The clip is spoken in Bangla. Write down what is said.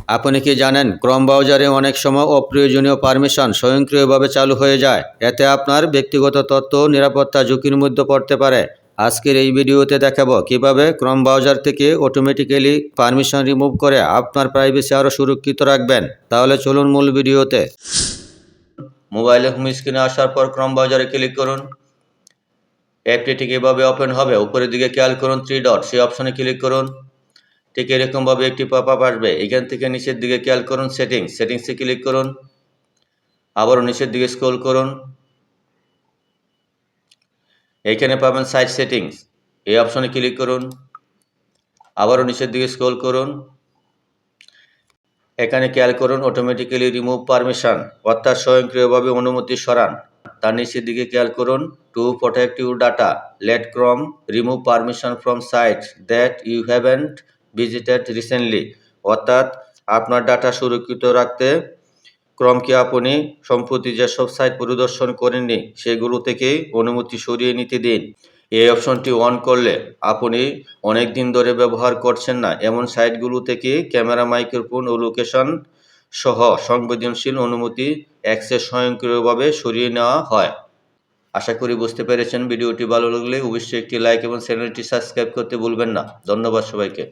আপনি কি জানেন ক্রোম ব্রাউজারে অনেক সময় অপ্রয়োজনীয় পারমিশন স্বয়ংক্রিয়ভাবে চালু হয়ে যায়। এতে আপনার ব্যক্তিগত তথ্য ও নিরাপত্তা ঝুঁকির মধ্যে পড়তে পারে। আজকের এই ভিডিওতে দেখাবো কিভাবে ক্রোম ব্রাউজার থেকে অটোমেটিক্যালি পারমিশন রিমুভ করে আপনার প্রাইভেসি আরও সুরক্ষিত রাখবেন। তাহলে চলুন মূল ভিডিওতে। মোবাইলে হোম স্ক্রিনে আসার পর ক্রোম ব্রাউজারে ক্লিক করুন। অ্যাপটি ঠিক এভাবে ওপেন হবে। উপরের দিকে খেয়াল করুন 3 ডট, সেই অপশনে ক্লিক করুন। ঠিক এরকমভাবে একটি পপ আপ আসবে। এখান থেকে নিচের দিকে খেয়াল করুন সেটিংসে ক্লিক করুন। আবারও নিচের দিকে স্ক্রল করুন। এইখানে পাবেন সাইট সেটিংস, এই অপশনে ক্লিক করুন। আবারও নিচের দিকে স্ক্রল করুন। এখানে খেয়াল করুন অটোমেটিক্যালি রিমুভ পারমিশন, অর্থাৎ স্বয়ংক্রিয়ভাবে অনুমতি সরান। তার নিচের দিকে খেয়াল করুন to protect your data let Chrome remove permission from site that you haven't visited recently, অর্থাৎ আপনার ডাটা সুরক্ষিত রাখতে ক্রমকে আপনি সম্প্রতি যেসব সাইট পরিদর্শন করেননি সেগুলো থেকেই অনুমতি সরিয়ে নিতে দিন। এই অপশনটি অন করলে আপনি অনেক দিন ধরে ব্যবহার করছেন না এমন সাইটগুলো থেকে ক্যামেরা, মাইক্রোফোন ও লোকেশন সহ সংবেদনশীল অনুমতি অ্যাক্সেস স্বয়ংক্রিয়ভাবে সরিয়ে নেওয়া হয়। আশা করি বুঝতে পেরেছেন। ভিডিওটি ভালো লাগলে অবশ্যই একটি লাইক এবং চ্যানেলটি সাবস্ক্রাইব করতে ভুলবেন না। ধন্যবাদ সবাইকে।